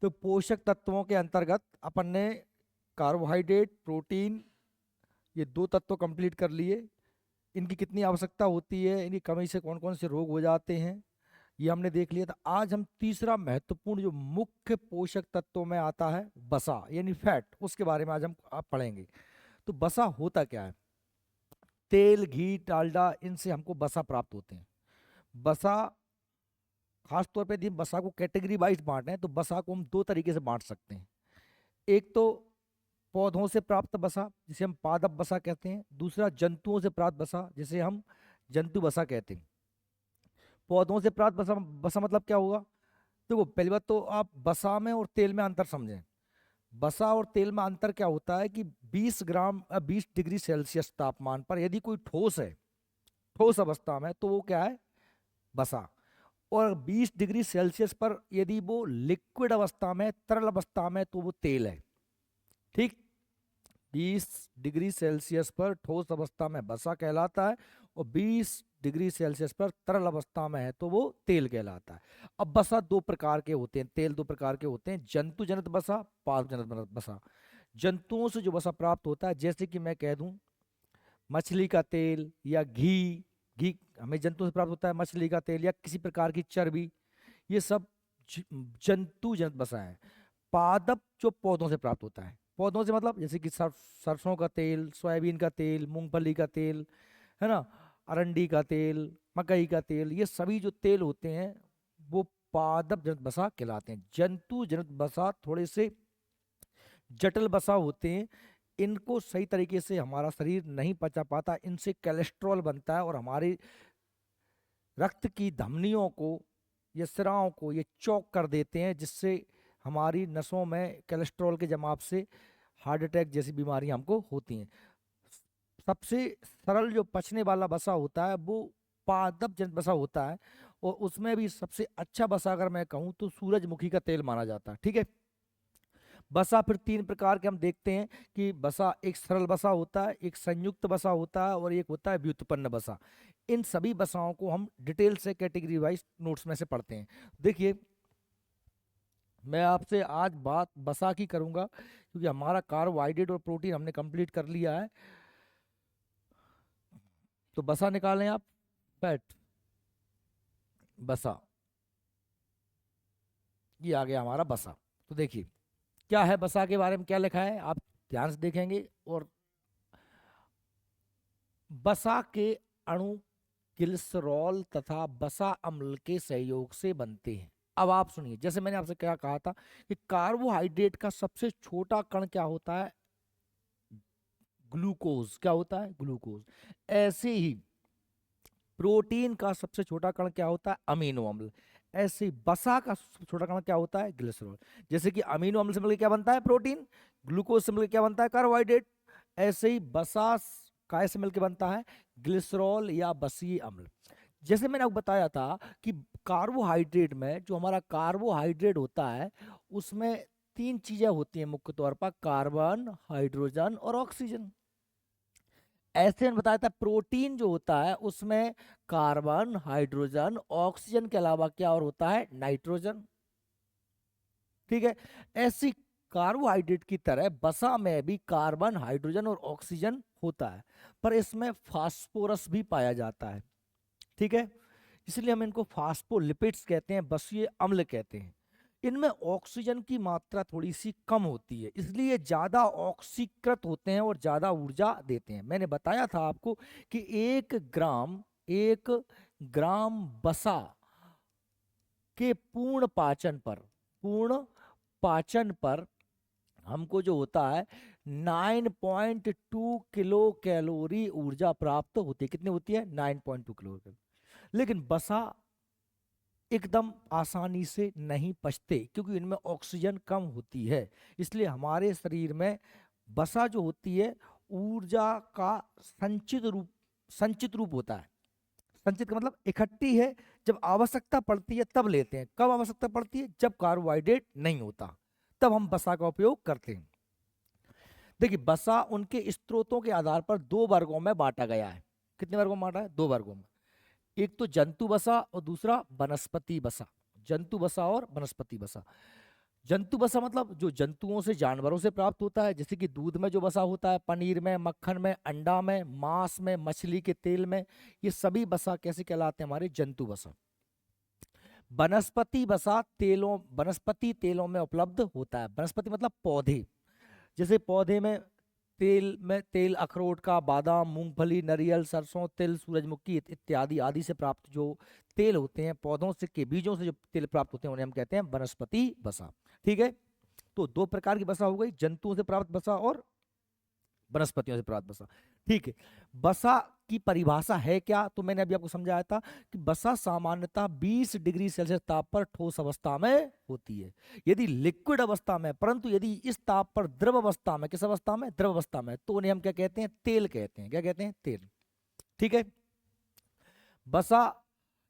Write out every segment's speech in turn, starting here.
तो पोषक तत्वों के अंतर्गत अपन ने कार्बोहाइड्रेट, प्रोटीन, ये दो तत्व कंप्लीट कर लिए। इनकी कितनी आवश्यकता होती है, इनकी कमी से कौन कौन से रोग हो जाते हैं, ये हमने देख लिया था। आज हम तीसरा महत्वपूर्ण जो मुख्य पोषक तत्वों में आता है वसा यानी फैट, उसके बारे में आज हम आप पढ़ेंगे। तो वसा होता क्या है? तेल, घी, डालडा, इनसे हमको वसा प्राप्त होते हैं। वसा, खास तौर पे यदि हम वसा को कैटेगरी वाइज बांटें हैं, तो वसा को हम दो तरीके से बांट सकते हैं। एक तो पौधों से प्राप्त वसा, जिसे हम पादप वसा कहते हैं। दूसरा जंतुओं से प्राप्त वसा, जिसे हम जंतु वसा कहते हैं। पौधों से प्राप्त वसा, वसा मतलब क्या होगा? देखो, पहली बात तो आप वसा में और तेल में अंतर समझें। वसा और तेल में अंतर क्या होता है कि 20 डिग्री सेल्सियस तापमान पर यदि कोई ठोस है, ठोस अवस्था में, तो वो क्या है? वसा। और 20 डिग्री सेल्सियस पर यदि वो लिक्विड अवस्था में, तरल अवस्था में, तो वो तेल है। ठीक। 20 डिग्री सेल्सियस पर ठोस अवस्था में वसा कहलाता है, और 20 डिग्री सेल्सियस पर तरल अवस्था में है तो वो तेल कहलाता है। अब वसा दो प्रकार के होते हैं, तेल दो प्रकार के होते हैं, जंतु जनित वसा, पादप जनित वसा। जंतुओं से जो वसा प्राप्त होता है, जैसे कि मैं कह दूं मछली का तेल या घी। घी हमें जंतुओं से प्राप्त होता है, मछली का तेल या किसी प्रकार की चर्बी, ये सब ज- जंतु जनित वसा है। पादप जो पौधों से प्राप्त होता है, पौधों से मतलब जैसे कि सरसों का तेल, सोयाबीन का तेल, मूंगफली का तेल, है ना, अरंडी का तेल, मकई का तेल, ये सभी जो तेल होते हैं वो पादप जनित वसा कहलाते हैं। जंतु जनित वसा थोड़े से जटिल वसा होते हैं, इनको सही तरीके से हमारा शरीर नहीं पचा पाता, इनसे कोलेस्ट्रॉल बनता है और हमारे रक्त की धमनियों को या सिराओं को ये चौक कर देते हैं, जिससे हमारी नसों में कोलेस्ट्रॉल के जमाव से हार्ट अटैक जैसी बीमारियां हमको होती हैं। सबसे सरल जो पचने वाला वसा होता है वो पादप जनित वसा होता है, और उसमें भी सबसे अच्छा वसा अगर मैं कहूँ तो सूरजमुखी का तेल माना जाता है। ठीक है। वसा फिर तीन प्रकार के हम देखते हैं कि वसा, एक सरल वसा होता है, एक संयुक्त वसा होता है, और एक होता है व्युत्पन्न वसा। इन सभी वसाओं को हम डिटेल से कैटेगरी वाइज नोट्स में से पढ़ते हैं। देखिए, मैं आपसे आज बात वसा की करूंगा, क्योंकि हमारा कार्बोहाइड्रेट और प्रोटीन हमने कंप्लीट कर लिया है। तो वसा निकालें आप, फैट, वसा, ये आ गया हमारा वसा। तो देखिए क्या है वसा के बारे में, क्या लिखा है आप ध्यान से देखेंगे। और वसा के अणु ग्लिसरॉल तथा वसा अम्ल के सहयोग से बनते हैं। अब आप सुनिए, जैसे मैंने आपसे क्या कहा था कि कार्बोहाइड्रेट का सबसे छोटा कण क्या होता है? ग्लूकोज। क्या होता है? ग्लूकोज। ऐसे ही प्रोटीन का सबसे छोटा कण क्या होता है? अमीनो अम्ल। ऐसे ही वसा का सबसे छोटा कण क्या होता है? ग्लिसरॉल। जैसे कि अमीनो अम्ल से मिलकर क्या बनता है? प्रोटीन। ग्लूकोज से मिलकर क्या बनता है? कार्बोहाइड्रेट। ऐसे ही वसा काय से मिलकर बनता है? ग्लिसरॉल या वसीय अम्ल। जैसे मैंने आपको बताया था कि कार्बोहाइड्रेट में, जो हमारा कार्बोहाइड्रेट होता है, उसमें तीन चीजें होती हैं मुख्य तौर पर, कार्बन, हाइड्रोजन और ऑक्सीजन। ऐसे मैंने बताया था प्रोटीन जो होता है उसमें कार्बन, हाइड्रोजन, ऑक्सीजन के अलावा क्या और होता है? नाइट्रोजन। ठीक है। ऐसी कार्बोहाइड्रेट की तरह वसा में भी कार्बन, हाइड्रोजन और ऑक्सीजन होता है, पर इसमें फास्फोरस भी पाया जाता है। ठीक है। इसलिए हम इनको फास्फोलिपिड्स कहते हैं, बसीय अम्ल कहते हैं। इनमें ऑक्सीजन की मात्रा थोड़ी सी कम होती है, इसलिए ज्यादा ऑक्सीकृत होते हैं और ज्यादा ऊर्जा देते हैं। मैंने बताया था आपको कि 1 ग्राम वसा के पूर्ण पाचन पर हमको जो होता है 9.2 किलो कैलोरी ऊर्जा प्राप्त होती है। कितनी होती है? 9.2 किलो। लेकिन वसा एकदम आसानी से नहीं पचते, क्योंकि इनमें ऑक्सीजन कम होती है। इसलिए हमारे शरीर में वसा जो होती है ऊर्जा का संचित रूप होता है। संचित का मतलब इकट्ठी है, जब आवश्यकता पड़ती है तब लेते हैं। कब आवश्यकता पड़ती है? जब कार्बोहाइड्रेट नहीं होता, तब हम वसा का उपयोग करते हैं। देखिए, वसा उनके स्रोतों के आधार पर दो वर्गों में बांटा गया है। कितने वर्गों में बांटा है? दो वर्गों में। एक तो जंतु वसा और दूसरा वनस्पति वसा। जंतु वसा और वनस्पति वसा। जंतु वसा मतलब जो जंतुओं से जानवरों से प्राप्त होता है, जैसे कि दूध में जो वसा होता है, पनीर में, मक्खन में, अंडा में, मांस में, मछली के तेल में, ये सभी वसा कैसे कहलाते हैं? हमारे जंतु वसा। वनस्पति वसा तेलों, वनस्पति तेलों में उपलब्ध होता है। वनस्पति मतलब पौधे, जैसे पौधे में तेल अखरोट का, बादाम, मूंगफली, नारियल, सरसों, तिल, सूरजमुखी इत्यादि आदि से प्राप्त जो तेल होते हैं, पौधों से के बीजों से जो तेल प्राप्त होते हैं, उन्हें हम कहते हैं वनस्पति वसा। ठीक है, तो दो प्रकार की वसा हो गई, जंतुओं से प्राप्त वसा और वनस्पतियों से प्राप्त वसा। ठीक है, वसा की परिभाषा है क्या? तो मैंने अभी आपको समझाया था कि वसा सामान्यतः 20 डिग्री सेल्सियस ताप पर ठोस अवस्था में होती है, यदि लिक्विड अवस्था में, परंतु यदि इस ताप पर द्रव अवस्था में, किस अवस्था में? द्रव अवस्था में, तो उन्हें हम क्या कहते हैं? तेल कहते हैं। क्या कहते हैं? तेल। ठीक है, वसा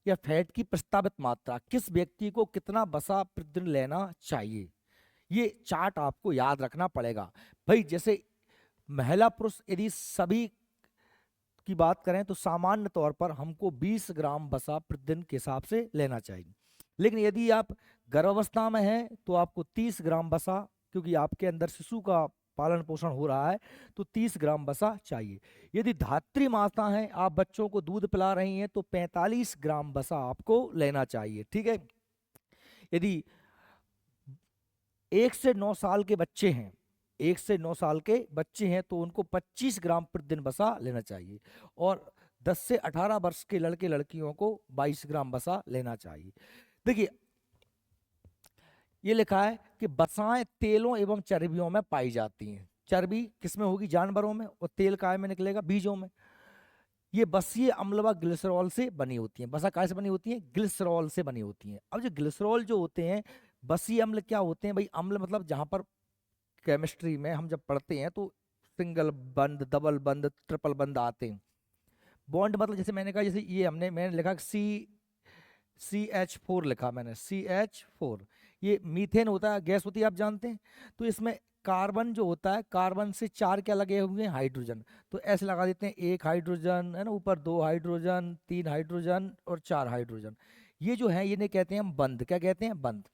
या फैट की प्रस्तावित मात्रा, किस व्यक्ति को कितना वसा प्रतिदिन लेना चाहिए, ये चार्ट आपको याद रखना पड़ेगा भाई। जैसे महिला पुरुष यदि सभी की बात करें तो सामान्य तौर पर हमको 20 ग्राम वसा प्रतिदिन के हिसाब से लेना चाहिए, लेकिन यदि आप गर्भावस्था में हैं तो आपको 30 ग्राम वसा, क्योंकि आपके अंदर शिशु का पालन पोषण हो रहा है, तो 30 ग्राम वसा चाहिए। यदि धात्री माता हैं, आप बच्चों को दूध पिला रही हैं, तो 45 ग्राम वसा आपको लेना चाहिए। ठीक है, यदि 1 से 9 साल के बच्चे हैं, 1 से 9 साल के बच्चे हैं, तो उनको 25 ग्राम प्रतिदिन वसा लेना चाहिए, और 10 से 18 वर्ष के लड़के लड़कियों को 22 ग्राम वसा लेना चाहिए। देखिए, ये लिखा है कि वसाएं तेलों एवं चर्बियों में पाई जाती हैं। चर्बी किसमें होगी? जानवरों में, और तेल काय में निकलेगा? बीजों में। ये बसीय अम्ल व ग्लिसरॉल से बनी होती हैं। वसा काय से बनी होती है? ग्लिसरॉल से बनी होती हैं। अब जो ग्लिसरॉल जो होते हैं, बसीय अम्ल क्या होते हैं भाई? अम्ल मतलब जहां पर केमिस्ट्री में हम जब पढ़ते हैं तो सिंगल बंद, डबल बंद, ट्रिपल बंद आते हैं। बॉन्ड मतलब जैसे मैंने कहा, जैसे ये मैंने लिखा CH4 लिखा मैंने, CH4, ये मीथेन होता है, गैस होती है, आप जानते हैं। तो इसमें कार्बन जो होता है, कार्बन से 4 क्या लगे हुए हैं? हाइड्रोजन। तो ऐसे लगा देते हैं, 1 हाइड्रोजन है ना, ऊपर 2 हाइड्रोजन, 3 हाइड्रोजन और 4 हाइड्रोजन। ये जो है, ये कहते हैं हम बंद। क्या कहते हैं? बंद।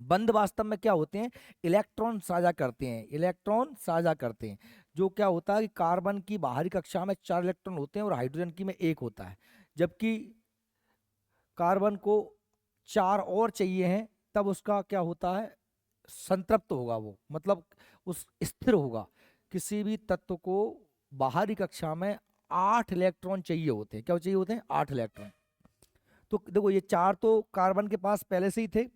बंद वास्तव में क्या होते हैं? इलेक्ट्रॉन साझा करते हैं, इलेक्ट्रॉन साझा करते हैं। जो क्या होता है कि कार्बन की बाहरी कक्षा में 4 इलेक्ट्रॉन होते हैं और हाइड्रोजन की में 1 होता है, जबकि कार्बन को 4 और चाहिए हैं, तब उसका क्या होता है? संतृप्त होगा वो, मतलब उस स्थिर होगा। किसी भी तत्व को बाहरी कक्षा में 8 इलेक्ट्रॉन चाहिए होते हैं। क्या चाहिए होते हैं? 8 इलेक्ट्रॉन। तो देखो, ये 4 तो कार्बन के पास पहले से ही थे,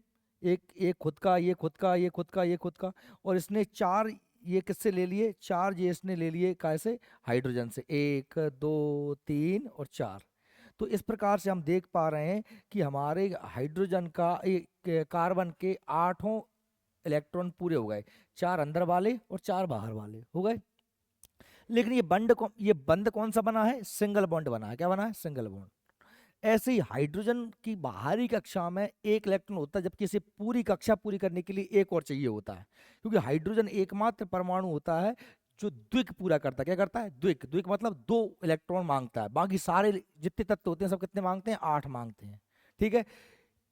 एक एक खुद का, ये खुद का, ये खुद का, ये खुद का, और इसने 4 ये किससे ले लिए? 4 ये इसने ले लिए कैसे? हाइड्रोजन से। 1 2 3 और 4। तो इस प्रकार से हम देख पा रहे हैं कि हमारे हाइड्रोजन का कार्बन के 8 इलेक्ट्रॉन पूरे हो गए, 4 अंदर वाले और 4 बाहर वाले हो गए। लेकिन ये बंद कौन सा बना है? सिंगल बॉन्ड बना है। क्या बना है? Single bond. ऐसे ही हाइड्रोजन की बाहरी कक्षा में 1 इलेक्ट्रॉन होता है, जबकि इसे पूरी कक्षा पूरी करने के लिए 1 और चाहिए होता है, क्योंकि हाइड्रोजन एकमात्र परमाणु होता है जो द्विक पूरा करता है। क्या करता है? द्विक। द्विक मतलब 2 इलेक्ट्रॉन मांगता है, बाकी सारे जितने तत्व होते हैं सब कितने मांगते हैं? 8 मांगते हैं। ठीक है,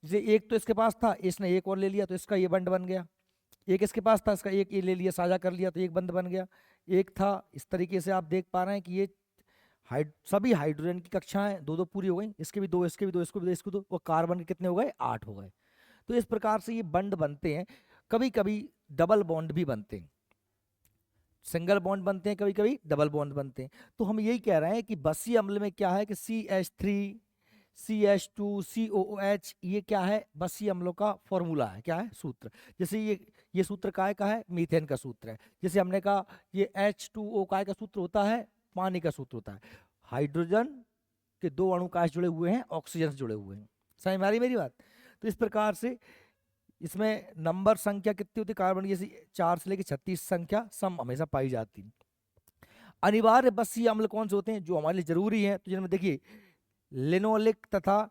जैसे एक तो इसके पास था, इसने 1 और ले लिया, तो इसका ये बंड बन गया। एक इसके पास था, इसका एक ये ले लिया, साझा कर लिया, तो एक बंद बन गया। एक था, इस तरीके से आप देख पा रहे हैं कि ये सभी हाइड्रोजन की कक्षाएं 2 2 पूरी हो गई, इसके भी 2, इसके भी 2, इसको भी 2, इसको 2, और कार्बन के कितने हो गए? 8 हो गए। तो इस प्रकार से ये बंड बनते हैं। कभी कभी डबल बॉन्ड भी बनते हैं, सिंगल बॉन्ड बनते हैं, कभी कभी डबल बॉन्ड बनते हैं। तो हम यही कह रहे हैं कि बसीय अम्ल में क्या है कि CH3 CH2 COOH, ये क्या है? बसीय अम्लों का फॉर्मूला है। क्या है? सूत्र। जैसे ये सूत्र काय का है? मीथेन का सूत्र है। जैसे हमने कहा ये H2O काय का सूत्र होता है? पानी का सूत्र होता है। हाइड्रोजन के 2 अणु काय से जुड़े हुए हैं? ऑक्सीजन से जुड़े हुए हैं। समझ में आ रही मेरी बात? तो इस प्रकार से इसमें नंबर संख्या कितनी होती है? कार्बन की 4 से लेकर 36 संख्या सम हमेशा पाई जाती है। अनिवार्य बसीय अम्ल कौन से होते हैं जो हमारे लिए जरूरी है? तो जिनमें देखिए, लिनोलिक तथा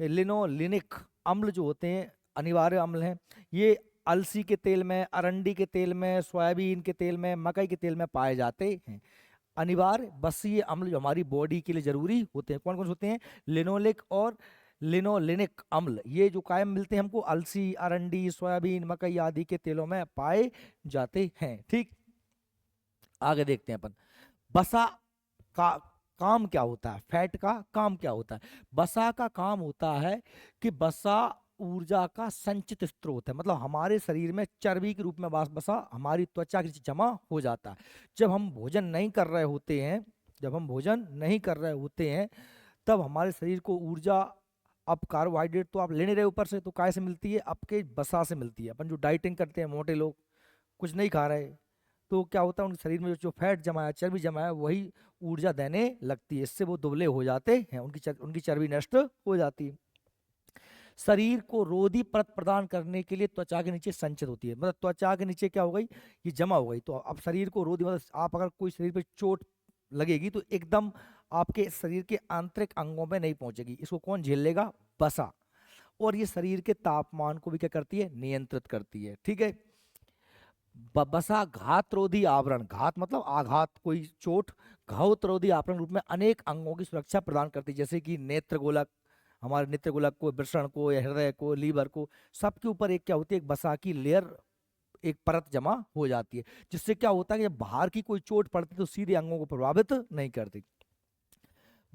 लिनोलिनिक अम्ल जो होते हैं, अनिवार्य अम्ल हैं। ये अलसी के तेल में, अरंडी के तेल में, सोयाबीन के तेल में, मकई के तेल में पाए जाते हैं। अनिवार्य बसीय अम्ल जो हमारी बॉडी के लिए जरूरी होते हैं, कौन कौन से होते हैं? लिनोलिक और लिनोलेनिक अम्ल, ये जो कायम मिलते हैं हमको अलसी, अरंडी, सोयाबीन, मकई आदि के तेलों में पाए जाते हैं। ठीक, आगे देखते हैं अपन। बसा का काम क्या होता है, फैट का काम क्या होता है। बसा का काम होता है कि बसा ऊर्जा का संचित स्रोत है, मतलब हमारे शरीर में चर्बी के रूप में बसा हमारी त्वचा के नीचे जमा हो जाता है। जब हम भोजन नहीं कर रहे होते हैं, जब हम भोजन नहीं कर रहे होते हैं, तब हमारे शरीर को ऊर्जा, अब कार्बोहाइड्रेट तो आप ले नहीं रहे ऊपर से, तो काय से मिलती है, आपके बसा से मिलती है। अपन जो डाइटिंग करते हैं, मोटे लोग कुछ नहीं खा रहे, तो क्या होता है उनके शरीर में जो फैट जमा है, चर्बी जमा है, वही ऊर्जा देने लगती है, इससे वो दुबले हो जाते हैं, उनकी चर्बी नष्ट हो जाती है। शरीर को रोधी परत प्रदान करने के लिए त्वचा के नीचे संचित होती है, मतलब त्वचा के नीचे क्या हो गई, ये जमा हो गई। तो अब शरीर को रोधी, मतलब आप अगर कोई शरीर पे चोट लगेगी तो एकदम आपके शरीर के आंतरिक अंगों में नहीं पहुंचेगी, इसको कौन झेल लेगा, बसा। और ये शरीर के तापमान को भी क्या करती है, नियंत्रित करती है। ठीक है, बसा घात रोधी आवरण, घात मतलब आघात, कोई चोट, घात रोधी आवरण रूप में अनेक अंगों की सुरक्षा प्रदान करती है, जैसे कि नेत्र गोलक, हमारे नेत्र गोलक को, वृषण को, या हृदय को, लीवर को, सबके ऊपर एक क्या होती है, एक बसा की लेयर, एक परत जमा हो जाती है, जिससे क्या होता है कि जब बाहर की कोई चोट पड़ती है तो सीधे अंगों को प्रभावित नहीं करती।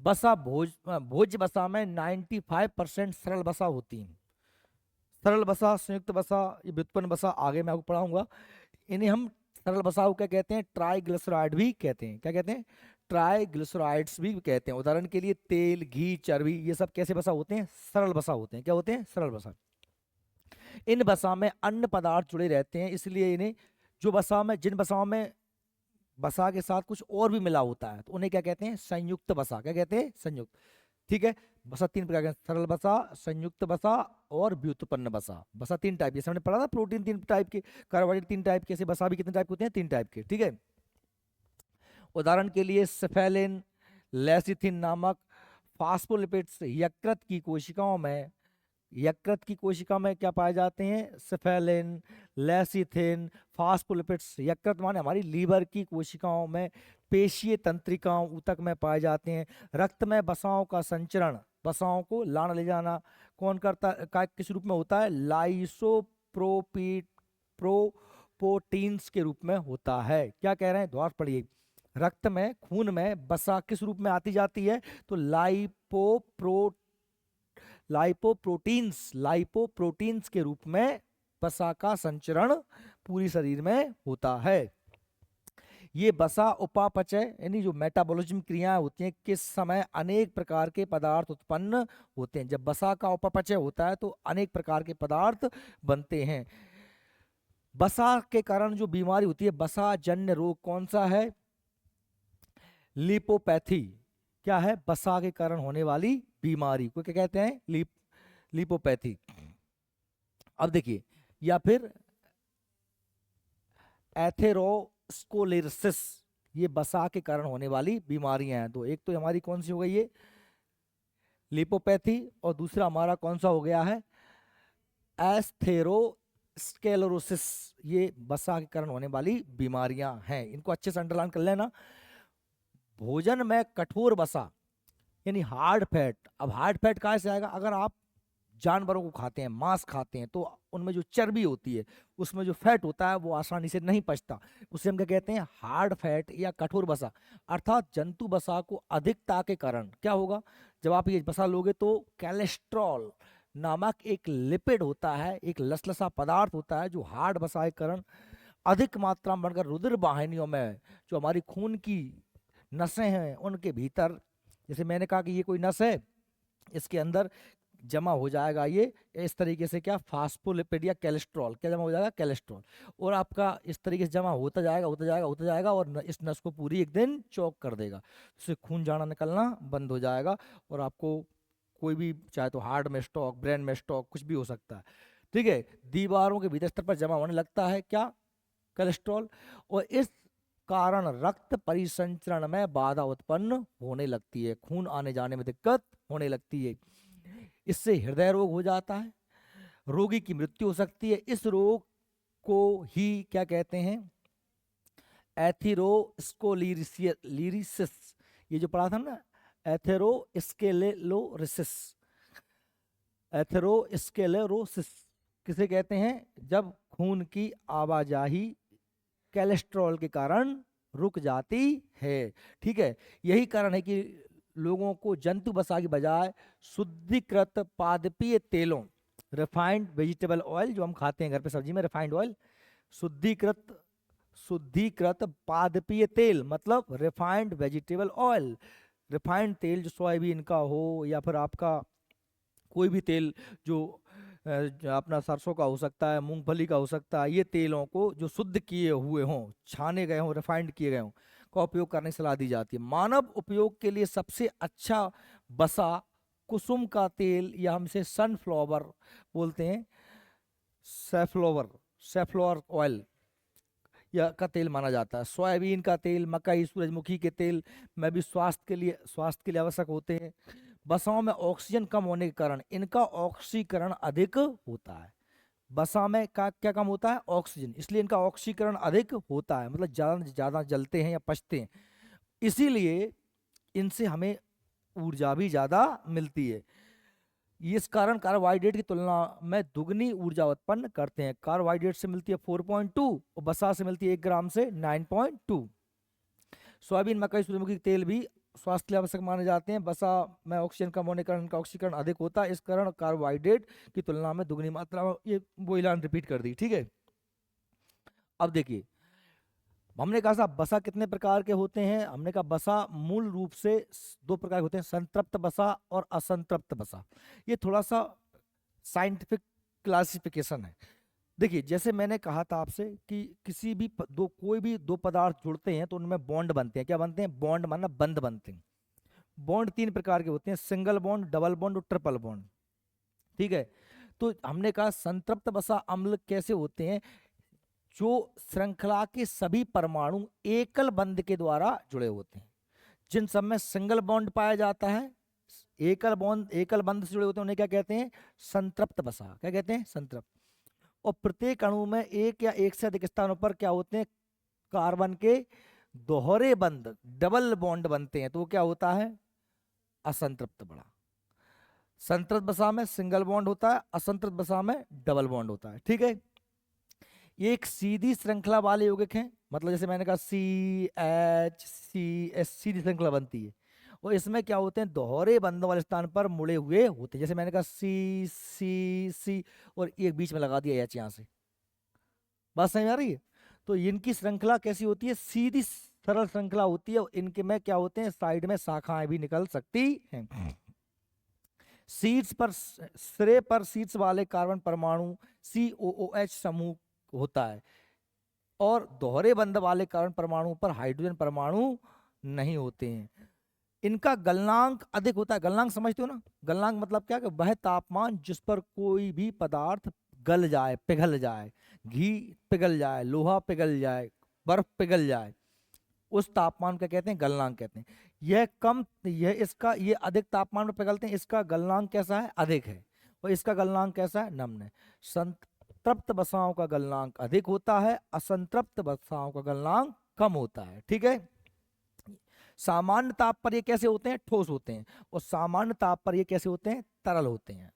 बसा भोज्य बसा में 95% सरल बसा होती है। सरल बसा, संयुक्त बसा, ये व्युत्पन्न बसा आगे मैं आपको पढ़ाऊंगा। इन्हें हम सरल बसाव क्या कहते हैं, ट्राइग्लिसराइड भी कहते हैं। क्या कहते हैं, ट्राइग्लिसराइड्स भी कहते हैं। उदाहरण के लिए तेल, घी, चर्बी, ये सब कैसे बसा होते हैं, सरल बसा होते हैं। क्या होते हैं, सरल बसा। इन बसा में अन्य पदार्थ जुड़े रहते हैं, इसलिए इन्हें, जो बसा में, जिन बसाओं में बसा के साथ कुछ और भी मिला होता है तो उन्हें क्या कहते हैं, संयुक्त बसा। क्या कहते हैं, संयुक्त। ठीक है, बसा तीन प्रकार के, सरल बसा, संयुक्त बसा और व्युत्पन्न बसा। बसा तीन टाइप, जैसे हमने पढ़ा था प्रोटीन तीन टाइप के, कार्बोहाइड्रेट तीन टाइप के, ऐसे बसा भी कितने टाइप के होते हैं, तीन टाइप के। ठीक है, उदाहरण के लिए सेफेलिन, लेसिथिन नामक फास्फोलिपिड्स यकृत की कोशिकाओं में, यकृत की कोशिका में क्या पाए जाते हैं, सेफेलिन, लेसिथिन, फास्फोलिपिड्स, यकृत माने हमारी लीवर की कोशिकाओं में, पेशीय तंत्रिकाओं ऊतक में पाए जाते हैं। रक्त में बसाओं का संचरण, बसाओं को लाना ले जाना कौन करता, किस रूप में होता है, लाइसोप्रोपी प्रोपोटीन्स के रूप में होता है। क्या कह रहे हैं, द्वार पढ़िए। रक्त में, खून में बसा किस रूप में आती जाती है, तो लाइपोप्रोटीन्स के रूप में बसा का संचरण पूरी शरीर में होता है। ये बसा उपापचय यानी जो मेटाबॉलिज्म क्रियाएं होती हैं, किस समय अनेक प्रकार के पदार्थ उत्पन्न होते हैं। जब बसा का उपापचय होता है तो अनेक प्रकार के पदार्थ बनते हैं। बसा के कारण जो बीमारी होती है, बसा जन्य रोग कौन सा है, लिपोपैथी। क्या है, बसा के कारण होने वाली बीमारी को क्या कहते हैं, लिपोपैथी। अब देखिए, या फिर एथेरोस्क्लेरोसिस, ये बसा के कारण होने वाली बीमारियां हैं। तो एक तो हमारी कौन सी हो गई, ये लिपोपैथी, और दूसरा हमारा कौन सा हो गया है, एस्थेरोस्क्लेरोसिस, ये बसा के कारण होने वाली बीमारियां हैं। इनको अच्छे से अंडरलाइन कर लेना। भोजन में कठोर बसा यानी हार्ड फैट, अब हार्ड फैट कहाँ से आएगा, अगर आप जानवरों को खाते हैं, मांस खाते हैं, तो उनमें जो चर्बी होती है, उसमें जो फैट होता है वो आसानी से नहीं पचता, उसे हम क्या कहते हैं, हार्ड फैट या कठोर बसा। अर्थात जंतु बसा को अधिकता के कारण क्या होगा, जब आप ये बसा लोगे तो कोलेस्ट्रॉल नामक एक लिपिड होता है, एक लसलसा पदार्थ होता है, जो हार्ड बसा के कारण अधिक मात्रा में बढ़कर रुधिर वाहिनियों में, जो हमारी खून की नसें हैं उनके भीतर, जैसे मैंने कहा कि ये कोई नस है, इसके अंदर जमा हो जाएगा ये इस तरीके से, क्या, फास्फोलिपिड या कोलेस्ट्रॉल, क्या जमा हो जाएगा, कोलेस्ट्रॉल। और आपका इस तरीके से जमा होता जाएगा, होता जाएगा, होता जाएगा, और इस नस को पूरी एक दिन चौक कर देगा, उससे खून जाना निकलना बंद हो जाएगा, और आपको कोई भी, चाहे तो हार्ट में स्टॉक, ब्रेन में स्टॉक, कुछ भी हो सकता है। ठीक है, दीवारों के भीतर स्तर पर जमा होने लगता है क्या, कोलेस्ट्रॉल, और इस कारण रक्त परिसंचरण में बाधा उत्पन्न होने लगती है, खून आने जाने में दिक्कत होने लगती है। इससे हृदय रोग हो जाता है, रोगी की मृत्यु हो सकती है। इस रोग को ही क्या कहते हैं, एथेरोस्क्लेरोसिस, ये जो पढ़ा था ना, एथेरोस्क्लेरोसिस, एथेरोस्क्लेरोसिस किसे कहते हैं? जब खून की आवाजाही कोलेस्ट्रॉल के कारण रुक जाती है। ठीक है, यही कारण है कि लोगों को जंतु बसा की बजाय शुद्धिकृत पादपीय तेलों, रिफाइंड वेजिटेबल ऑयल जो हम खाते हैं घर पे सब्जी में, रिफाइंड ऑयल, शुद्धिकृत शुद्धिकृत पादपीय तेल मतलब रिफाइंड वेजिटेबल ऑयल, रिफाइंड तेल जो सोयाबीन का हो या फिर आपका कोई भी तेल जो जो अपना सरसों का हो सकता है, मूंगफली का हो सकता है, ये तेलों को जो शुद्ध किए हुए हों, छाने गए हों, रिफाइंड किए गए हों, का उपयोग करने की सलाह दी जाती है। मानव उपयोग के लिए सबसे अच्छा बसा कुसुम का तेल या हम इसे सनफ्लावर बोलते हैं, सेफ्लोवर सेफ्लोवर ऑयल या का तेल माना जाता है। सोयाबीन का तेल, मकई, सूरजमुखी के तेल में भी स्वास्थ्य के लिए आवश्यक होते हैं। बसाओं में ऑक्सीजन कम होने के कारण इनका ऑक्सीकरण अधिक होता है। बसा में का क्या कम होता है? ऑक्सीजन, इसलिए इनका ऑक्सीकरण अधिक होता है, मतलब ज्यादा ज्यादा जलते हैं या पचते हैं, इसीलिए इनसे हमें ऊर्जा भी ज्यादा मिलती है। इस कारण कार्बोहाइड्रेट की तुलना में दुगनी ऊर्जा उत्पन्न करते हैं। कार्बोहाइड्रेट से मिलती है 4.2 और बसा से मिलती है 1 ग्राम से 9.2। सोयाबीन, मकई, सूरजमुखी के तेल भी स्वास्थ्य के लिए आवश्यक माने जाते हैं। बसा में ऑक्सीजन कम होने के कारण इनका ऑक्सीकरण अधिक होता है, इस कारण कार्बोहाइड्रेट की तुलना में दुगनी मात्रा में, ये वो ऐलान रिपीट कर दी। ठीक है, अब देखिए, हमने कहा साहब बसा कितने प्रकार के होते हैं? हमने कहा बसा मूल रूप से दो प्रकार के होते हैं, संतृप्त बसा और असंतृप्त बसा। ये थोड़ा सा साइंटिफिक क्लासिफिकेशन है। देखिए, जैसे मैंने कहा था आपसे कि किसी भी कोई भी दो पदार्थ जुड़ते हैं तो उनमें बॉन्ड बनते हैं। क्या बनते हैं? बॉन्ड माना बंध बनते हैं। बॉन्ड तीन प्रकार के होते हैं, सिंगल बॉन्ड, डबल बॉन्ड और ट्रिपल बॉन्ड। ठीक है, तो हमने कहा संतृप्त बसा अम्ल कैसे होते हैं? जो श्रृंखला के सभी परमाणु एकल बंध के द्वारा जुड़े होते हैं। जिन सब में सिंगल बॉन्ड पाया जाता है, एकल बंध से जुड़े होते हैं, उन्हें क्या कहते हैं? संतृप्त बसा। क्या कहते हैं? संतृप्त। और प्रत्येक अणु में एक या एक से अधिक स्थानों पर क्या होते हैं? कार्बन के दोहरे बंध, डबल बॉन्ड बनते हैं, तो वो क्या होता है? असंतृप्त बड़ा। संतृप्त बसा में सिंगल बॉन्ड होता है, असंतृप्त बसा में डबल बॉन्ड होता है। ठीक है, ये एक सीधी श्रृंखला वाले यौगिक हैं, मतलब जैसे मैंने कहा CH, CH सीधी श्रृंखला बनती है, और इसमें क्या होते हैं? दोहरे बंधों वाले स्थान पर मुड़े हुए होते हैं। जैसे मैंने कहा C और एक बीच में लगा दिया H यहाँ से। बात समझ में आ रही है? तो इनकी श्रृंखला कैसी होती है? सीधी सरल श्रृंखला होती है, और इनके में क्या होते हैं? साइड में शाखाएं भी निकल सकती हैं। शीर्ष पर, सिरे पर शीर्ष वाले कार्बन परमाणु COOH समूह होता है, और दोहरे बंध वाले कार्बन परमाणु पर हाइड्रोजन परमाणु नहीं होते हैं। इनका गलनांक अधिक होता है। गलनांक समझते हो ना? गलनांक मतलब क्या? कि वह तापमान जिस पर कोई भी पदार्थ गल जाए, पिघल जाए, घी पिघल जाए, लोहा पिघल जाए, बर्फ पिघल जाए, उस तापमान का कहते हैं गलनांक कहते हैं। ये अधिक तापमान में पिघलते हैं, इसका गलनांक कैसा है? अधिक है। और इसका गलनांक कैसा है? नम्न है। संतृप्त बसाओं का गलनांक अधिक होता है, असंतृप्त बसाओं का गलनांक कम होता है। ठीक है, सामान्य ताप पर ये कैसे होते हैं? ठोस होते हैं। और सामान्य ताप पर ये कैसे होते हैं? तरल होते हैं।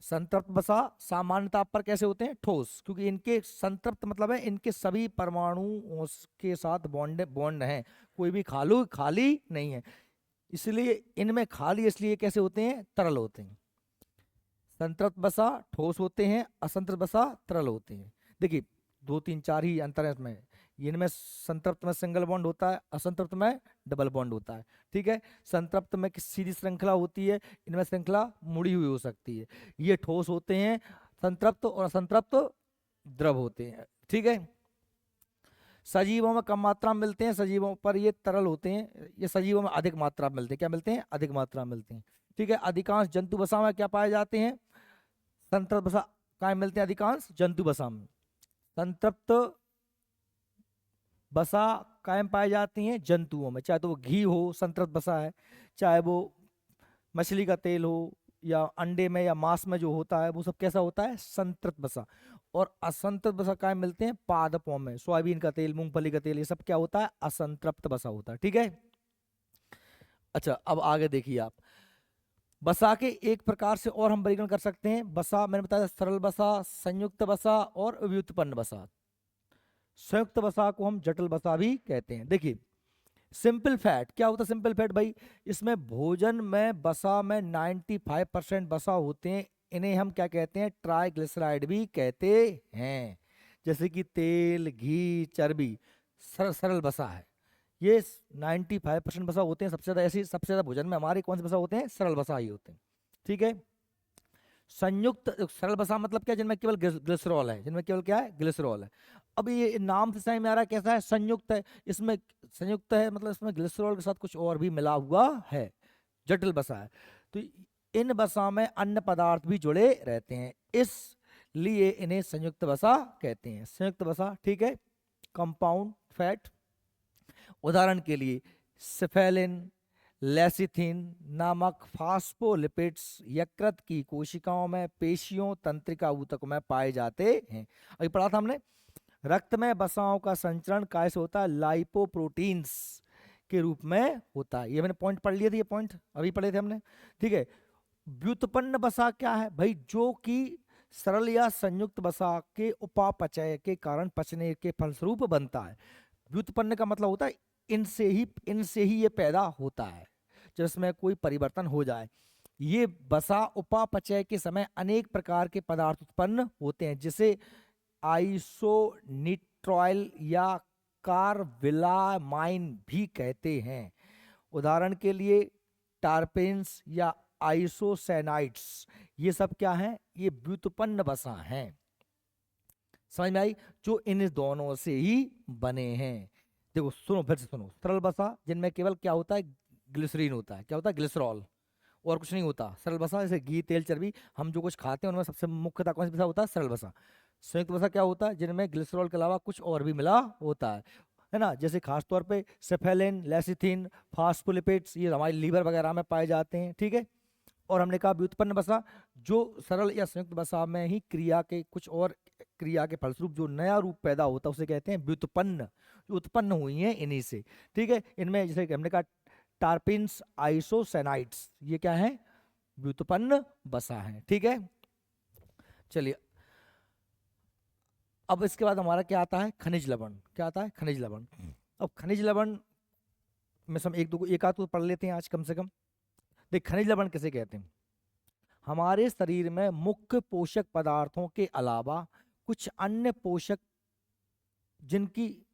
संतृप्त बसा सामान्य ताप पर कैसे होते हैं? ठोस, क्योंकि इनके संतृप्त मतलब है इनके सभी परमाणु के साथ बॉन्ड है, कोई भी खाली नहीं है, इसलिए इनमें खाली, इसलिए कैसे होते हैं? तरल होते हैं। संतृप्त बसा ठोस होते हैं, असंतृप्त बसा तरल होते हैं। देखिए, 2 3 4 ही अंतर है इसमें। इनमें संतृप्त में सिंगल बॉन्ड होता है, असंतृप्त में डबल बॉन्ड होता है। ठीक है, संतृप्त में सीधी श्रृंखला होती है, इनमें श्रृंखला मुड़ी हुई हो सकती है। ये ठोस होते हैं, संतृप्त और असंतृप्त द्रव होते हैं। ठीक है, सजीवों में कम मात्रा में मिलते हैं, सजीवों पर ये तरल होते हैं। ये सजीवों में अधिक मात्रा में मिलते हैं। क्या मिलते हैं? अधिक मात्रा में मिलते हैं। ठीक है, अधिकांश जंतु बसा में क्या पाए जाते हैं? संतृप्त बसा कहाँ मिलते हैं? अधिकांश जंतु बसा में। संतृप्त बसा कायम पाई जाती हैं जंतुओं में, चाहे तो वो घी हो, संतृप्त बसा है, चाहे वो मछली का तेल हो, या अंडे में या मांस में जो होता है वो सब कैसा होता है? संतृप्त बसा। और असंतृप्त बसा कायम मिलते हैं पादपों में, सोयाबीन का तेल, मूंगफली का तेल, ये सब क्या होता है? असंतृप्त बसा होता है। ठीक है, अच्छा अब आगे देखिए आप, बसा के एक प्रकार से और हम वर्गीकरण कर सकते हैं। बसा मैंने बताया सरल बसा, संयुक्त बसा और व्युत्पन्न बसा। संयुक्त बसा को हम जटिल बसा भी कहते हैं। देखिए सिंपल फैट क्या होता है? सिंपल फैट भाई, इसमें भोजन में बसा में 95% बसा होते हैं, इन्हें हम क्या कहते हैं? ट्राइग्लिसराइड भी कहते हैं। जैसे कि तेल, घी, चर्बी सरल बसा है। ये 95% बसा होते हैं। सबसे ज्यादा ऐसी सबसे ज्यादा भोजन में हमारे कौन से बसा होते हैं? सरल बसा ही होते हैं। ठीक है। संयुक्त सरल बसा मतलब क्या? जिनमें केवल ग्लिसरॉल है, जिनमें केवल क्या है? ग्लिसरॉल है। अब ये नाम से समझ में आ रहा है कैसा है? संयुक्त है। इसमें संयुक्त है मतलब इसमें ग्लिसरॉल के साथ कुछ और भी मिला हुआ है, जटिल बसा है। तो इन बसा में अन्य पदार्थ भी जुड़े रहते हैं, इसलिए इन्हें संयुक्त बसा कहते हैं। संयुक्त बसा, ठीक है। कंपाउंड फैट, उदाहरण के लिए सिफेलिन, लेसिथिन नामक फास्फोलिपिड्स यकृत की कोशिकाओं में, पेशियों, तंत्रिका ऊतक में पाए जाते हैं। अभी पढ़ा था हमने। रक्त में वसाओं का संचरण कैसे होता है? लाइपोप्रोटीन्स के रूप में होता है। ये मैंने पॉइंट पढ़ लिए थे, ये पॉइंट अभी पढ़े थे हमने। ठीक है। व्युत्पन्न वसा क्या है भाई? जो कि सरल या संयुक्त वसा के उपापचय के कारण पचने के फलस्वरूप बनता है। व्युत्पन्न का मतलब होता है इनसे ही ये पैदा होता है, जब इसमें कोई परिवर्तन हो जाए। ये वसा उपापचय के समय अनेक प्रकार के पदार्थ उत्पन्न होते हैं, जिसे आइसोनिट्रॉयल या कार्बिलामाइन भी कहते हैं। उदाहरण के लिए टारपेन्स या आइसोसेनाइड्स, ये सब क्या है? ये व्युत्पन्न वसा हैं। समझ में आई? जो इन दोनों से ही बने हैं। देखो सुनो, फिर से सुनो। सरल बसा जिनमें केवल क्या होता है? ग्लिसरीन होता है। क्या होता है? ग्लिसरॉल, और कुछ नहीं होता। सरल बसा जैसे घी, तेल, चर्बी, हम जो कुछ खाते हैं उनमें सबसे मुख्यतः कौन सा बसा होता है? सरल बसा। संयुक्त बसा क्या होता है? जिनमें ग्लिसरॉल के अलावा कुछ और भी मिला होता है ना। जैसे खासतौर पे सेफेलिन, लेसिथिन, फास्फोलिपिड्स, ये हमारे लीवर वगैरह में पाए जाते हैं। ठीक है। और हमने कहा व्युत्पन्न वसा, जो सरल या संयुक्त वसा में ही क्रिया के कुछ और क्रिया के फलस्वरूप जो नया रूप पैदा होता है उसे कहते हैं व्युत्पन्न, जो उत्पन्न हुई है इन्हीं से। ठीक है। इनमें जैसे कि हमने कहा टारपिन्स, आइसोसेनाइड्स, ये क्या है? व्युत्पन्न वसा है। ठीक है। चलिए अब इसके बाद हमारा क्या आता है? खनिज लवण। क्या आता है? खनिज लवण। अब खनिज लवण में हम एक आध तो पढ़ लेते हैं आज कम से कम। देख खनिज लवण किसे कहते हैं? हमारे शरीर में मुख्य पोषक पदार्थों के अलावा कुछ अन्य पोषक जिनकी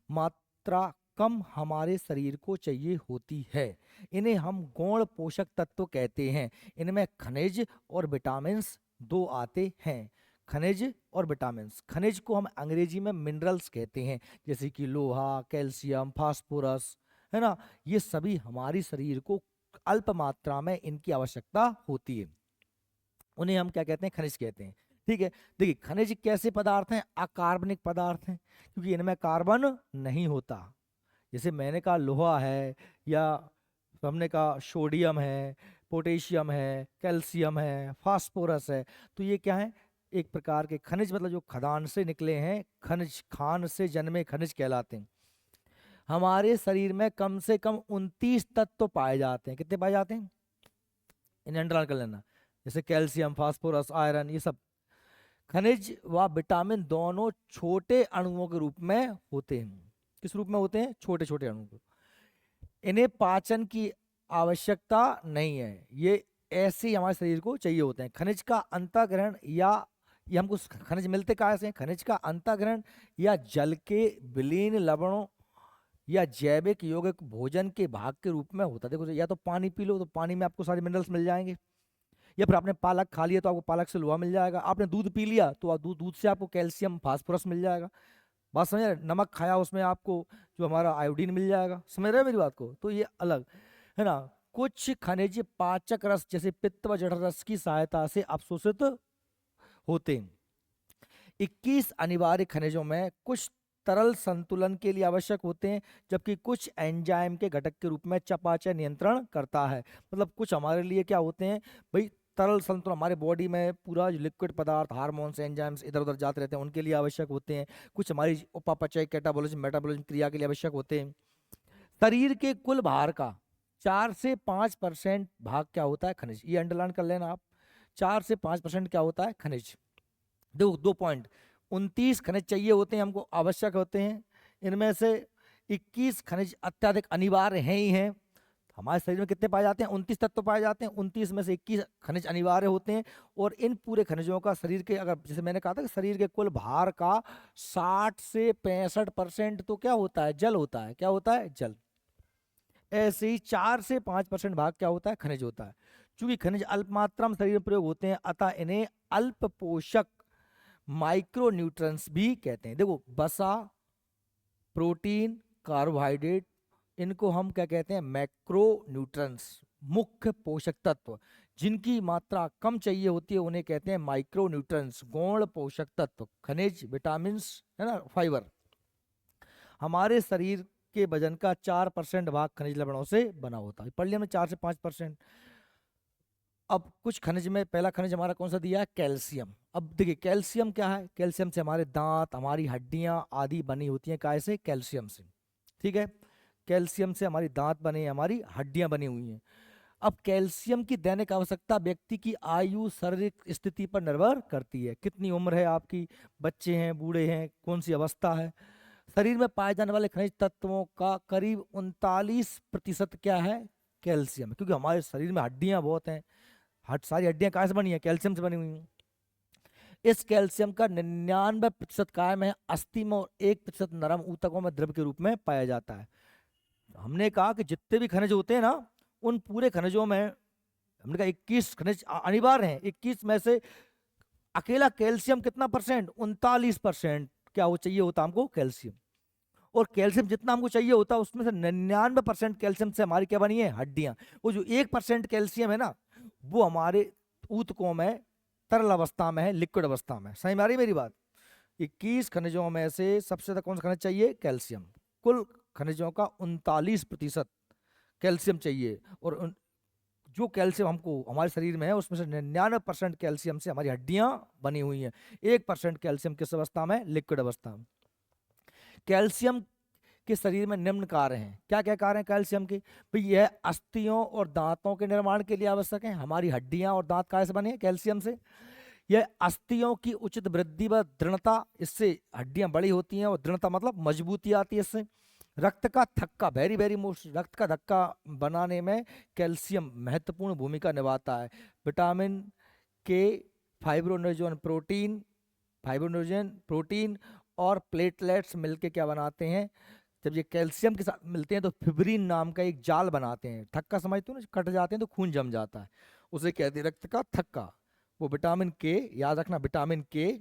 मात्रा कम हमारे शरीर को चाहिए होती है, इन्हें हम गौण पोषक तत्व कहते हैं। इनमें खनिज और विटामिन्स दो आते हैं। खनिज और विटामिन्स। खनिज को हम अंग्रेजी में मिनरल्स कहते हैं, जैसे कि लोहा, कैल्शियम, फास्फोरस, है ना। ये सभी हमारी शरीर को अल्प मात्रा में इनकी आवश्यकता होती है, उन्हें हम क्या कहते हैं? खनिज कहते हैं। ठीक है। देखिए खनिज कैसे पदार्थ हैं? अकार्बनिक पदार्थ हैं, क्योंकि इनमें कार्बन नहीं होता। जैसे मैंने कहा लोहा है, या हमने कहा सोडियम है, पोटेशियम है, कैल्शियम है, फास्फोरस है, तो ये क्या है? एक प्रकार के खनिज, मतलब जो खदान से निकले हैं, खनिज खान से जन्मे खनिज कहलाते हैं। हमारे शरीर में कम से कम 29 तत्व पाए जाते हैं। कितने पाए जाते हैं? इन्हें अंडरलाइन कर लेना। जैसे कैल्शियम, फास्फोरस, आयरन, ये सब खनिज व विटामिन दोनों छोटे अणुओं के रूप में होते हैं। किस रूप में होते हैं? छोटे छोटे अणुओं को। इन्हें पाचन की आवश्यकता नहीं है, ये ऐसे ही हमारे शरीर को चाहिए होते हैं। खनिज का अंतःग्रहण या ये हमको खनिज मिलते कहाँ से हैं? खनिज का अंतःग्रहण या जल के विलीन लवणों या जैविक यौगिक भोजन के भाग के रूप में होता है। देखो या तो पानी पी लो तो पानी में आपको सारे मिनरल्स मिल जाएंगे, या फिर आपने पालक खा लिया तो आपको पालक से लोहा मिल जाएगा, आपने दूध पी लिया तो दूध से आपको कैल्शियम, फास्फोरस मिल जाएगा। बात समझ रहे? नमक खाया उसमें आपको जो हमारा आयोडीन मिल जाएगा। समझ रहे हैं मेरी बात को? तो ये अलग है ना। कुछ खनिज पाचक रस जैसे पित्त व जठर रस की सहायता से अवशोषित होते हैं। 21 अनिवार्य खनिजों में कुछ तरल संतुलन के लिए आवश्यक होते हैं, जबकि कुछ एंजाइम के घटक के रूप में चयापचय नियंत्रण करता है। मतलब कुछ हमारे लिए क्या होते हैं भाई? तरल संतुलन, हमारे बॉडी में पूरा लिक्विड पदार्थ, हार्मोन्स, एंजाइम्स इधर उधर जाते रहते हैं, उनके लिए आवश्यक होते हैं। कुछ हमारी उपापचय, कैटाबॉलिज्म, मेटाबॉलिज्म क्रिया के लिए आवश्यक होते हैं। शरीर के कुल भार का 4 से 5% भाग क्या होता है खनिज, ये अंडरलाइन कर लेना आप। 4 से 5% क्या होता है खनिज। दो दो पॉइंट, 29 खनिज चाहिए होते हैं हमको, आवश्यक होते हैं। इनमें से 21 खनिज अत्यधिक अनिवार्य हैं ही हैं। हमारे शरीर में कितने पाए जाते हैं, 29 तत्व पाए जाते हैं, 29 में से 21 खनिज अनिवार्य होते हैं। और इन पूरे खनिजों का शरीर के, अगर जैसे मैंने कहा था कि शरीर के कुल भार का 60 से 65% तो क्या होता है, जल होता है। क्या होता है, जल। ऐसे ही 4 से 5% भाग क्या होता है, खनिज होता है। चूंकि खनिज अल्प मात्रा में शरीर में प्रयोग होते हैं, अतः इन्हें अल्प पोषक माइक्रो न्यूट्रंस भी कहते हैं। देखो, वसा, प्रोटीन, कार्बोहाइड्रेट, इनको हम क्या कहते हैं, मैक्रो न्यूट्रंस, मुख्य पोषक तत्व। जिनकी मात्रा कम चाहिए होती है उन्हें कहते हैं माइक्रो न्यूट्रंस, गौण पोषक तत्व, खनिज, विटामिन, है ना, फाइबर। हमारे शरीर के वजन का 4% भाग खनिज लवणों से बना होता है। पढ़ लिया हमने, 4 से 5%। अब कुछ खनिज में, पहला खनिज हमारा कौन सा दिया है, कैल्शियम। अब देखिए कैल्शियम क्या है, कैल्शियम से हमारे दांत, हमारी हड्डियां आदि बनी होती हैं, काय से, कैल्शियम से। ठीक है, कैल्शियम से हमारी दांत बने, हमारी हड्डियां बनी हुई हैं। अब कैल्शियम की दैनिक आवश्यकता व्यक्ति की आयु, शारीरिक स्थिति पर निर्भर करती है। कितनी उम्र है आपकी, बच्चे हैं, बूढ़े हैं, कौन सी अवस्था है। शरीर में पाए जाने वाले खनिज तत्वों का करीब 39% क्या है, कैल्शियम। क्योंकि हमारे शरीर में हड्डियां बहुत हैं, सारी हड्डियां कहाँ से बनी है, कैल्शियम से बनी हुई हैं। इस कैल्शियम का 99% कायम है अस्थि में, और 1% नरम ऊतकों में द्रव के रूप में पाया जाता है। हमने कहा कि जितने भी खनिज होते हैं ना, उन पूरे खनिजों में हमने कहा 21 खनिज अनिवार्य हैं। 21 में से अकेला कैल्शियम कितना परसेंट, 39% क्या वो चाहिए होता हमको, कैल्शियम। और कैल्शियम जितना हमको चाहिए होता है उसमें से 99% कैल्शियम से हमारी क्या बनी है, हड्डियां। वो जो 1% कैल्शियम है ना, वो हमारे ऊतकों में तरल अवस्था में है, लिक्विड अवस्था में। समझ में आ रही मेरी बात। 21 खनिजों में से सबसे ज्यादा कौन सा खनिज चाहिए, कैल्शियम। कुल खनिजों का 39% कैल्शियम चाहिए। और जो कैल्शियम हमको हमारे शरीर में है उसमें से 99% कैल्शियम से हमारी हड्डियां बनी हुई हैं। 1% कैल्शियम किस अवस्था में, लिक्विड अवस्था में। कैल्शियम के शरीर में निम्न कार्य हैं। क्या क्या कार्य हैं कैल्शियम के, भाई यह अस्थियों और दांतों के निर्माण के लिए आवश्यक है। हमारी हड्डियां और दांत कैसे बने हैं, कैल्शियम से। यह अस्थियों की उचित वृद्धि व दृढ़ता, इससे हड्डियां बड़ी होती हैं, और दृढ़ता मतलब मजबूती आती है इससे। रक्त का थक्का, वेरी वेरी मोस्ट, रक्त का धक्का बनाने में कैल्शियम महत्वपूर्ण भूमिका निभाता है। विटामिन के, फाइब्रोनोजन प्रोटीन, फाइब्रोनोजन प्रोटीन और प्लेटलेट्स मिलके क्या बनाते हैं, जब ये कैल्शियम के साथ मिलते हैं तो फिब्रिन नाम का एक जाल बनाते हैं। थक्का समझते हो ना, कट जाते हैं तो खून जम जाता है, उसे कहते हैं रक्त का थक्का। वो विटामिन के, याद रखना, विटामिन के,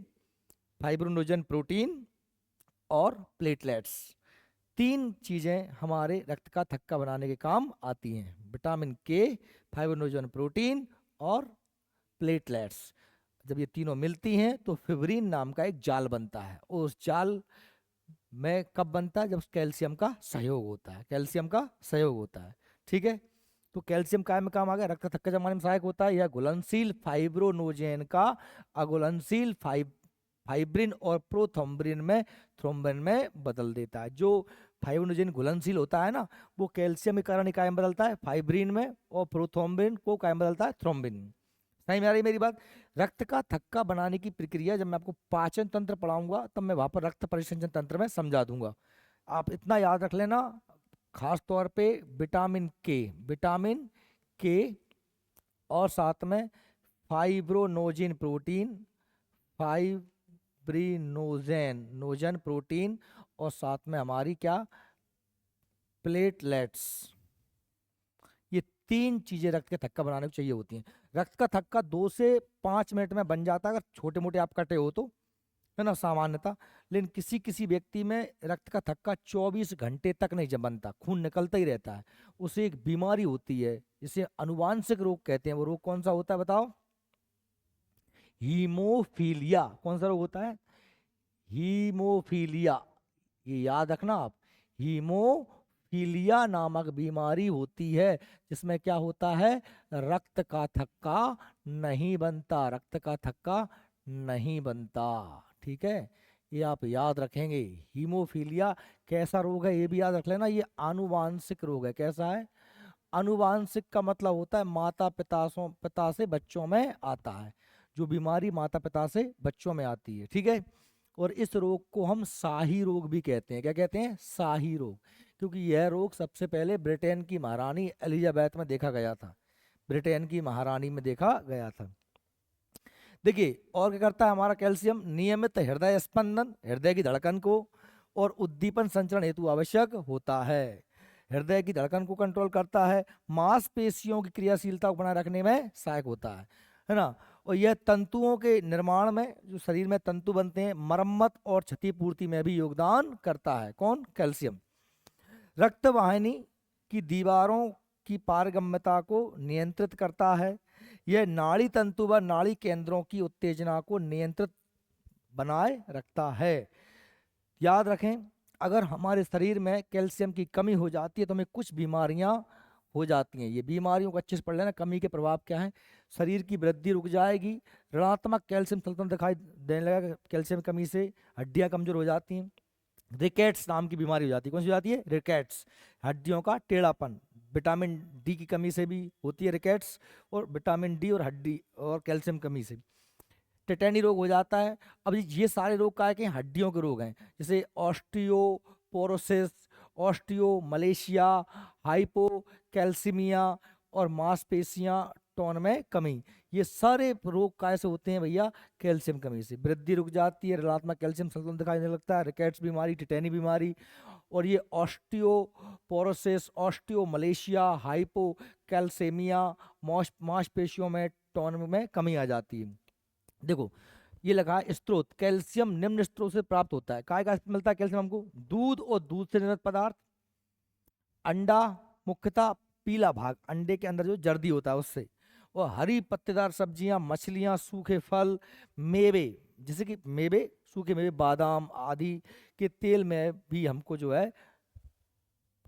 फाइब्रोनोजन प्रोटीन और प्लेटलेट्स, तीन चीजें हमारे रक्त का थक्का बनाने के काम आती हैं। विटामिन के, फाइब्रोनोजन प्रोटीन और प्लेटलेट्स, जब ये तीनों मिलती हैं तो फिब्रिन नाम का एक जाल बनता है। और उस जाल में कब बनता है, जब कैल्शियम का सहयोग होता है, कैल्शियम का सहयोग होता है। ठीक है, तो कैल्शियम काय में काम आ गया, रक्त थक्का जमाने में सहायक होता है। यह घुलनशील फाइब्रोनोजेन का अघुलनशील फाइब्रिन और प्रोथ्रोम्बिन में, थ्रोम्बिन में बदल देता है। जो फाइब्रोनोजेन घुलनशील होता है ना, वो कैल्शियम के कारण ही कायम बदलता है फाइब्रिन में, और प्रोथ्रोम्बिन को कायम बदलता है थ्रोम्बिन में। समझ में आ रही मेरी बात। रक्त का थक्का बनाने की प्रक्रिया जब मैं आपको पाचन तंत्र पढ़ाऊंगा तब मैं वहां पर रक्त परिसंचरण तंत्र में समझा दूंगा। आप इतना याद रख लेना, खास तौर पे विटामिन के, विटामिन के, और साथ में फाइब्रोनोजिन प्रोटीन, फाइब्रिनोजेन नोजन प्रोटीन, और साथ में हमारी क्या, प्लेटलेट्स। ये तीन चीजें रक्त के थक्का बनाने को चाहिए होती हैं। रक्त का थक्का 2 से 5 मिनट में बन जाता है अगर छोटे मोटे आप कटे हो तो, है ना, सामान्यता। लेकिन किसी किसी व्यक्ति में रक्त का थक्का 24 घंटे तक नहीं जब बनता, खून निकलता ही रहता है। उसे एक बीमारी होती है जिसे अनुवांशिक रोग कहते हैं। वो रोग कौन सा होता है बताओ, हीमोफीलिया। कौन सा रोग होता है, हीमोफीलिया। ये याद रखना आप, हीमोफीलिया नामक बीमारी होती है, जिसमें क्या होता है, रक्त का थक्का नहीं बनता, रक्त का थक्का नहीं बनता। ठीक है, ये आप याद रखेंगे। हीमोफीलिया कैसा रोग है ये भी याद रख लेना, ये आनुवांशिक रोग है। कैसा है, अनुवांशिक का मतलब होता है माता पिता से बच्चों में आता है, जो बीमारी माता पिता से बच्चों में आती है, ठीक है। और इस रोग को हम शाही रोग भी कहते हैं। क्या कहते हैं? शाही रोग। क्योंकि यह रोग सबसे पहले ब्रिटेन की महारानी एलिजाबेथ में देखा गया था, ब्रिटेन की महारानी में देखा गया था। देखिए और क्या करता है हमारा कैल्शियम? नियमित हृदय स्पंदन, हृदय की धड़कन को और उद्दीपन संचरण हेतु आवश्यक होता है। हृदय की धड़कन को कंट्रोल करता है, मांसपेशियों की क्रियाशीलता को बनाए रखने में सहायक होता है ना। और यह तंतुओं के निर्माण में, जो शरीर में तंतु बनते हैं, मरम्मत और क्षतिपूर्ति में भी योगदान करता है। कौन? कैल्शियम। रक्त वाहिनी की दीवारों की पारगम्यता को नियंत्रित करता है। यह नाड़ी तंतु व नाड़ी केंद्रों की उत्तेजना को नियंत्रित बनाए रखता है। याद रखें, अगर हमारे शरीर में कैल्शियम की कमी हो जाती है तो हमें कुछ बीमारियां हो जाती हैं। ये बीमारियों को अच्छे से पढ़ लेना। कमी के प्रभाव क्या है? शरीर की वृद्धि रुक जाएगी, ऋणात्मक कैल्शियम संतुलन दिखाई देने लगेगा, कैल्शियम की कमी से हड्डियां कमजोर हो जाती हैं, रिकेट्स नाम की बीमारी हो जाती है। कौन सी हो जाती है? रिकेट्स, हड्डियों का टेढ़ापन। विटामिन डी की कमी से भी होती है रिकेट्स, और विटामिन डी और हड्डी और कैल्शियम कमी से। टेटेनी रोग हो जाता है। अब ये सारे रोग क्या है कि हड्डियों के रोग हैं, जैसे ऑस्टियोपोरोसिस, ऑस्टियोमलेशिया, हाइपोकैल्सीमिया और मांसपेशियां टोन में कमी। ये सारे रोग कैसे होते हैं भैया? कैल्शियम कमी से। वृद्धि रुक जाती है, ऋणात्मक कैल्शियम संतुलन दिखाई देने लगता है, रिकेट्स बीमारी, टिटेनी बीमारी, और ये ऑस्टियोपोरोसिस, ऑस्टियोमलेशिया, हाइपोकैल्सेमिया, मांसपेशियों में टोन में कमी आ जाती है। देखो ये लगा है स्त्रोत, कैल्शियम निम्न स्त्रोत से प्राप्त होता है। काय का मिलता है कैल्शियम हमको? दूध और दूध से निर्मित पदार्थ, अंडा, मुख्यतः पीला भाग अंडे के अंदर जो जर्दी होता है उससे, और हरी पत्तेदार सब्जियां, मछलियां, सूखे फल, मेवे, जैसे कि मेवे, सूखे मेवे, बादाम आदि के तेल में भी हमको जो है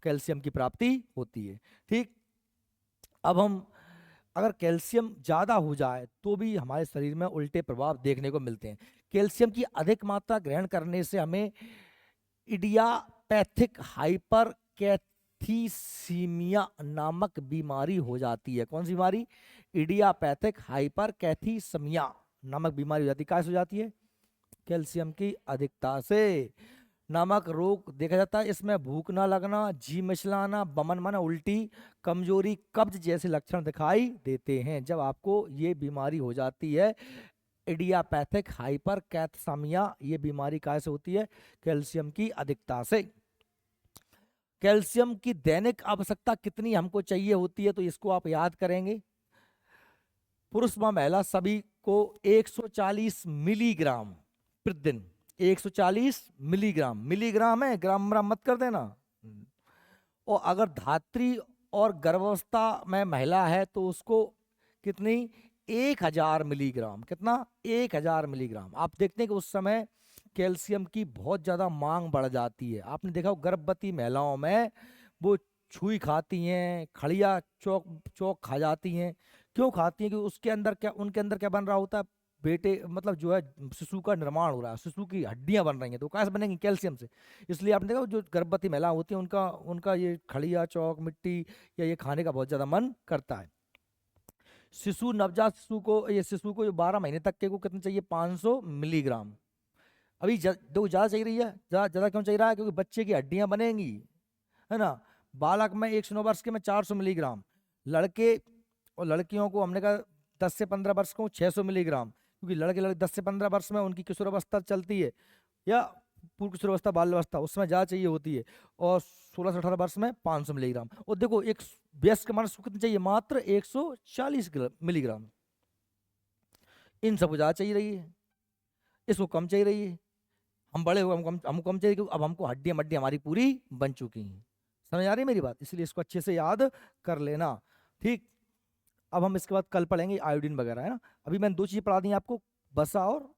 कैल्शियम की प्राप्ति होती है। ठीक। अब हम अगर कैल्शियम ज़्यादा हो जाए तो भी हमारे शरीर में उल्टे प्रभाव देखने को मिलते हैं। कैल्शियम की अधिक मात्रा ग्रहण करने से हमें इडियापैथिक हाइपर कैथीसीमिया नामक बीमारी हो जाती है। कौन सी बीमारी? इडियापैथिक हाइपर कैथीसीमिया नामक बीमारी हो जाती है। कैसे हो जाती है? कैल्शियम की अधिकता से नामक रोग देखा जाता है। इसमें भूख ना लगना, जी मिचलाना, बमन माना उल्टी, कमजोरी, कब्ज जैसे लक्षण दिखाई देते हैं जब आपको ये बीमारी हो जाती है। इडियापैथिक हाइपर कैथीसिमिया ये बीमारी कैसे होती है? कैल्शियम की अधिकता से। कैल्शियम की दैनिक आवश्यकता कितनी हमको चाहिए होती है तो इसको आप याद करेंगे। पुरुष व महिला सभी को 140 मिलीग्राम प्रतिदिन, 140 मिलीग्राम, मिलीग्राम है, ग्राम ग्राम मत कर देना। और अगर धात्री और गर्भावस्था में महिला है तो उसको कितनी? 1000 मिलीग्राम। कितना? 1000 मिलीग्राम। आप देखते हैं कि उस समय कैल्शियम की बहुत ज्यादा मांग बढ़ जाती है। आपने देखा हो गर्भवती महिलाओं में वो छुई खाती हैं, खड़िया चौक चौक खा जाती हैं। क्यों खाती हैं? कि उसके अंदर क्या, उनके अंदर क्या बन रहा होता है? बेटे मतलब जो है शिशु का निर्माण हो रहा है, शिशु की हड्डियां बन रही हैं, तो कैसे बनेंगी? कैल्शियम से। इसलिए आपने देखा जो गर्भवती महिला होती है उनका उनका ये खड़िया चौक मिट्टी या ये खाने का बहुत ज्यादा मन करता है। शिशु, नवजात शिशु को, ये शिशु को जो 12 महीने तक के को कितना चाहिए? 500 मिलीग्राम। अभी दो ज्यादा चाहिए रही है। ज्यादा क्यों चाहिए रहा है? क्योंकि बच्चे की हड्डियां बनेंगी, है ना। बालक में 109 वर्ष के में 400 मिलीग्राम, लड़के और लड़कियों को हमने कहा 10 से 15 वर्ष को 600 मिलीग्राम, क्योंकि लड़के 10 से 15 वर्ष में उनकी किशोरावस्था चलती है, या पूर्व किशोरावस्था, बाल्यावस्था, उसमें ज़्यादा चाहिए होती है। और 16 से 18 वर्ष में 500 मिलीग्राम। और देखो एक वयस्क मनुष्य को कितना चाहिए? मात्र 140 मिलीग्राम। इन सबको ज़्यादा चाहिए रही है, इसको कम चाहिए रही है। हम बड़े हो, हमको कम चाहिए, क्योंकि अब हमको हड्डियां मड्डियां हमारी पूरी बन चुकी हैं। समझ आ रही है मेरी बात? इसलिए इसको अच्छे से याद कर लेना। ठीक। अब हम इसके बाद कल पढ़ेंगे आयोडीन वगैरह, है ना। अभी मैंने दो चीज़ें पढ़ा दी आपको, बसा और